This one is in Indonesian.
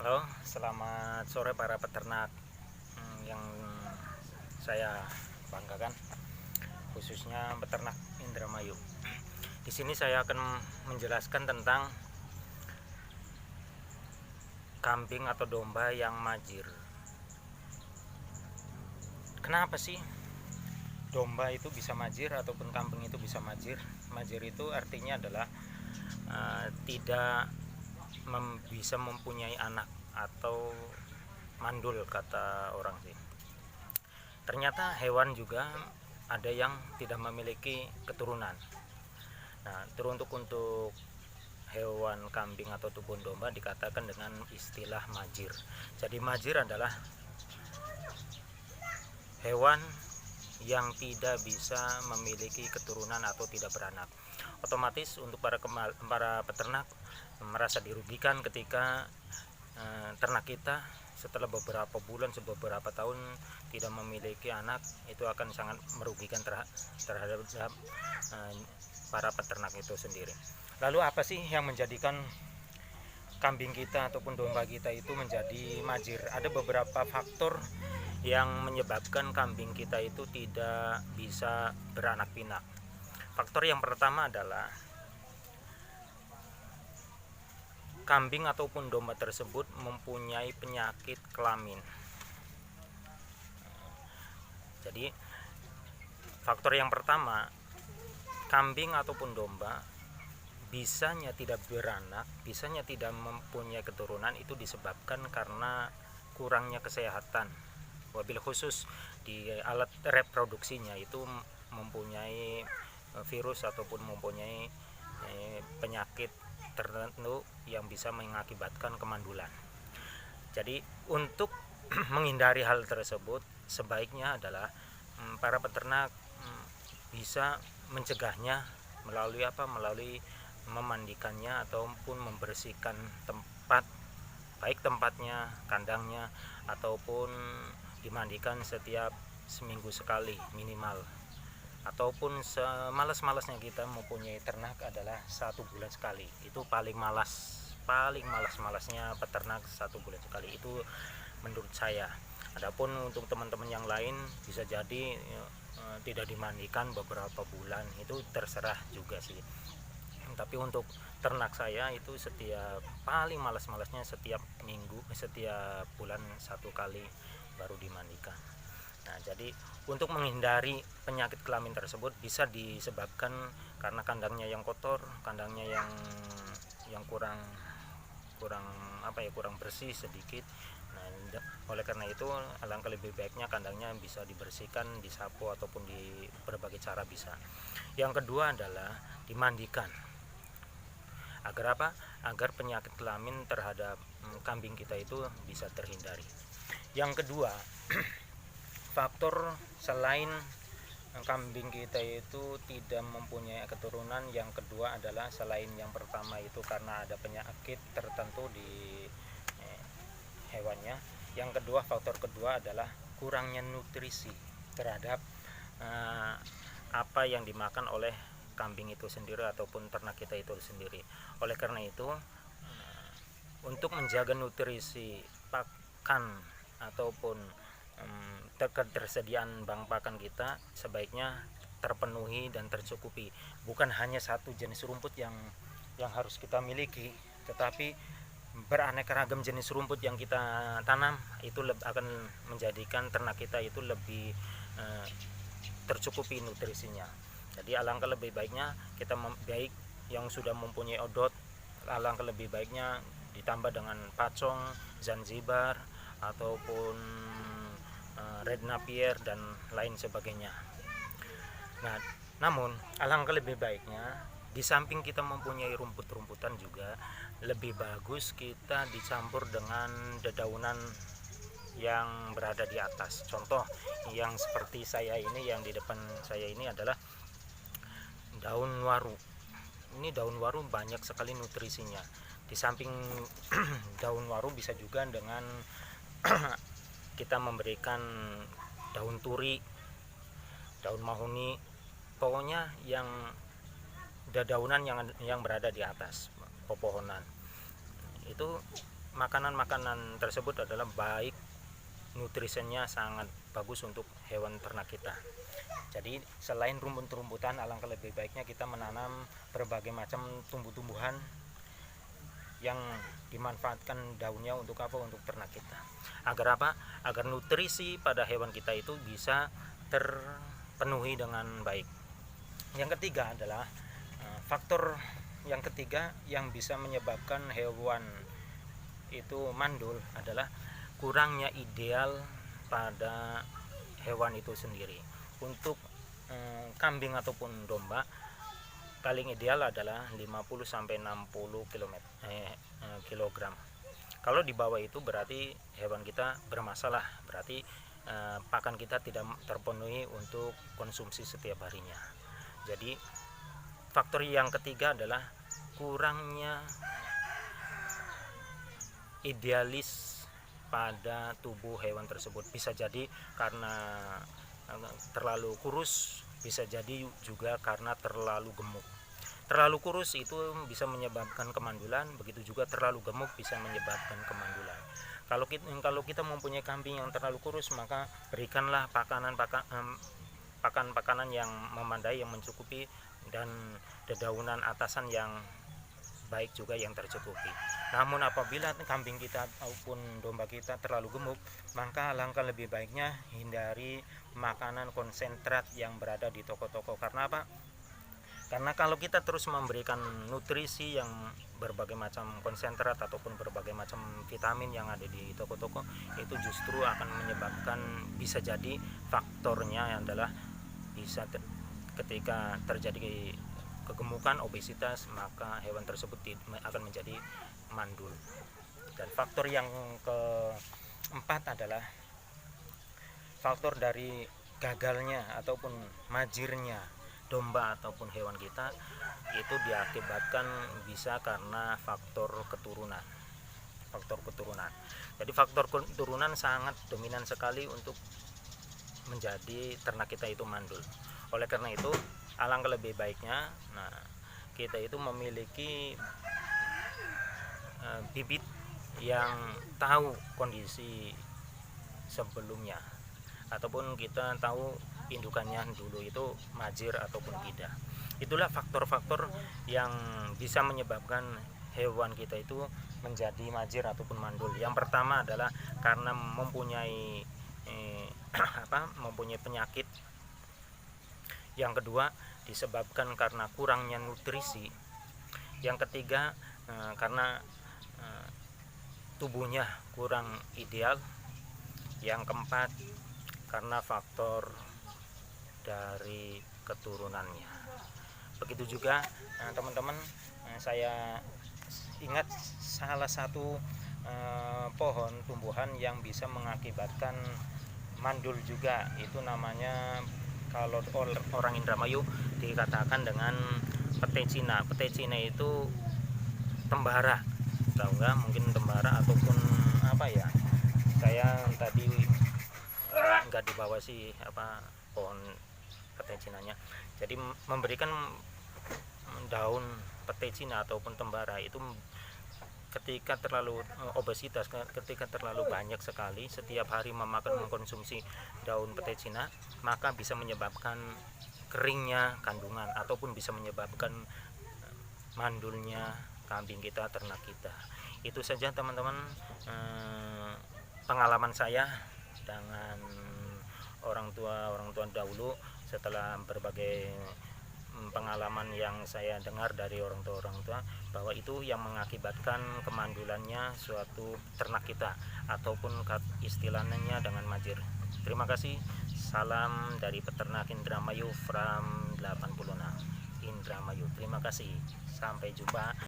Halo, selamat sore para peternak yang saya banggakan, khususnya peternak Indramayu. Di sini saya akan menjelaskan tentang kambing atau domba yang majir. Kenapa sih domba itu bisa majir ataupun kambing itu bisa majir? Majir itu artinya adalah tidak bisa mempunyai anak atau mandul kata orang sih. Ternyata hewan juga ada yang tidak memiliki keturunan. Nah, teruntuk untuk hewan kambing atau tubun domba dikatakan dengan istilah majir. Jadi majir adalah hewan yang tidak bisa memiliki keturunan atau tidak beranak. Otomatis untuk para peternak merasa dirugikan ketika ternak kita setelah beberapa bulan, beberapa tahun tidak memiliki anak. Itu akan sangat merugikan terhadap para peternak itu sendiri. Lalu apa sih yang menjadikan kambing kita ataupun domba kita itu menjadi majir? Ada beberapa faktor yang menyebabkan kambing kita itu tidak bisa beranak pinak. Faktor yang pertama adalah kambing ataupun domba tersebut mempunyai penyakit kelamin. Jadi faktor yang pertama, kambing ataupun domba bisanya tidak beranak, bisanya tidak mempunyai keturunan itu disebabkan karena kurangnya kesehatan. Wabil khusus di alat reproduksinya itu mempunyai virus ataupun mempunyai penyakit tertentu yang bisa mengakibatkan kemandulan. Jadi untuk menghindari hal tersebut, sebaiknya adalah para peternak bisa mencegahnya melalui melalui memandikannya ataupun membersihkan tempat, baik tempatnya, kandangnya, ataupun dimandikan setiap seminggu sekali minimal, ataupun semalas-malasnya kita mempunyai ternak adalah 1 bulan sekali. Itu paling malasnya peternak 1 bulan sekali, itu menurut saya. Adapun untuk teman-teman yang lain bisa jadi tidak dimandikan beberapa bulan, itu terserah juga sih. Tapi untuk ternak saya itu paling malasnya setiap minggu, setiap bulan 1 kali baru dimandikan. Nah, jadi untuk menghindari penyakit kelamin tersebut bisa disebabkan karena kandangnya yang kotor, kandangnya yang kurang bersih sedikit. Nah, oleh karena itu alangkah lebih baiknya kandangnya bisa dibersihkan, disapu ataupun di berbagai cara bisa. Yang kedua adalah dimandikan. Agar apa? Agar penyakit kelamin terhadap kambing kita itu bisa terhindari. Yang kedua, faktor selain kambing kita itu tidak mempunyai keturunan, yang kedua adalah selain yang pertama itu karena ada penyakit tertentu di hewannya. Yang kedua, faktor kedua adalah kurangnya nutrisi terhadap apa yang dimakan oleh kambing itu sendiri ataupun ternak kita itu sendiri. Oleh karena itu untuk menjaga nutrisi pakan ataupun ketersediaan bank pakan kita sebaiknya terpenuhi dan tercukupi. Bukan hanya satu jenis rumput yang harus kita miliki, tetapi beraneka ragam jenis rumput yang kita tanam itu akan menjadikan ternak kita itu lebih tercukupi nutrisinya. Jadi alangkah lebih baiknya kita baik yang sudah mempunyai odot, alangkah lebih baiknya ditambah dengan pacong, zanzibar ataupun red napier dan lain sebagainya. Nah, namun alangkah lebih baiknya di samping kita mempunyai rumput-rumputan juga lebih bagus kita dicampur dengan dedaunan yang berada di atas. Contoh yang seperti saya ini, yang di depan saya ini adalah daun waru. Ini daun waru banyak sekali nutrisinya. Di samping daun waru bisa juga dengan kita memberikan daun turi, daun mahoni, pokoknya yang dedaunan yang berada di atas pepohonan. Itu makanan-makanan tersebut adalah baik, nutrisinya sangat bagus untuk hewan ternak kita. Jadi selain rumput-rumputan, alangkah lebih baiknya kita menanam berbagai macam tumbuh-tumbuhan yang dimanfaatkan daunnya untuk apa? Untuk ternak kita. Agar apa? Agar nutrisi pada hewan kita itu bisa terpenuhi dengan baik. Yang ketiga adalah faktor yang ketiga yang bisa menyebabkan hewan itu mandul adalah kurangnya ideal pada hewan itu sendiri. Untuk kambing ataupun domba paling ideal adalah 50-60 kilogram. Kalau di bawah itu berarti hewan kita bermasalah, berarti pakan kita tidak terpenuhi untuk konsumsi setiap harinya. Jadi faktor yang ketiga adalah kurangnya idealis pada tubuh hewan tersebut. Bisa jadi karena terlalu kurus, bisa jadi juga karena terlalu gemuk. Terlalu kurus itu bisa menyebabkan kemandulan, begitu juga terlalu gemuk bisa menyebabkan kemandulan. Kalau kita mempunyai kambing yang terlalu kurus, maka berikanlah pakan-pakanan yang memadai, yang mencukupi, dan dedaunan atasan yang baik juga yang tercukupi. Namun apabila kambing kita ataupun domba kita terlalu gemuk, maka alangkah lebih baiknya hindari makanan konsentrat yang berada di toko-toko. Karena apa? Karena kalau kita terus memberikan nutrisi yang berbagai macam konsentrat ataupun berbagai macam vitamin yang ada di toko-toko, itu justru akan menyebabkan, bisa jadi faktornya adalah bisa ketika terjadi kegemukan, obesitas, maka hewan tersebut akan menjadi mandul. Dan faktor yang keempat adalah faktor dari gagalnya ataupun majirnya domba ataupun hewan kita, itu diakibatkan bisa karena faktor keturunan. Jadi faktor keturunan sangat dominan sekali untuk menjadi ternak kita itu mandul. Oleh karena itu alangkah lebih baiknya kita itu memiliki bibit yang tahu kondisi sebelumnya, ataupun kita tahu indukannya dulu itu majir ataupun tidak. Itulah faktor-faktor yang bisa menyebabkan hewan kita itu menjadi majir ataupun mandul. Yang pertama adalah karena mempunyai mempunyai penyakit. Yang kedua disebabkan karena kurangnya nutrisi. Yang ketiga karena tubuhnya kurang ideal. Yang keempat karena faktor dari keturunannya. Begitu juga teman-teman, saya ingat salah satu pohon tumbuhan yang bisa mengakibatkan mandul juga, itu namanya, kalau orang Indramayu dikatakan dengan pete Cina. Pete Cina itu tembara, tahu nggak? Mungkin tembara ataupun apa ya? Saya tadi nggak dibawa sih pohon pete Cinanya. Jadi memberikan daun pete Cina ataupun tembara itu ketika terlalu obesitas, ketika terlalu banyak sekali setiap hari mengkonsumsi daun pete Cina, maka bisa menyebabkan keringnya kandungan ataupun bisa menyebabkan mandulnya kambing kita, ternak kita. Itu saja teman-teman pengalaman saya dengan orang tua dahulu, setelah berbagai pengalaman yang saya dengar dari orang tua bahwa itu yang mengakibatkan kemandulannya suatu ternak kita ataupun istilahnya dengan majir. Terima kasih. Salam dari peternak Indramayu from 86 Indramayu. Terima kasih. Sampai jumpa.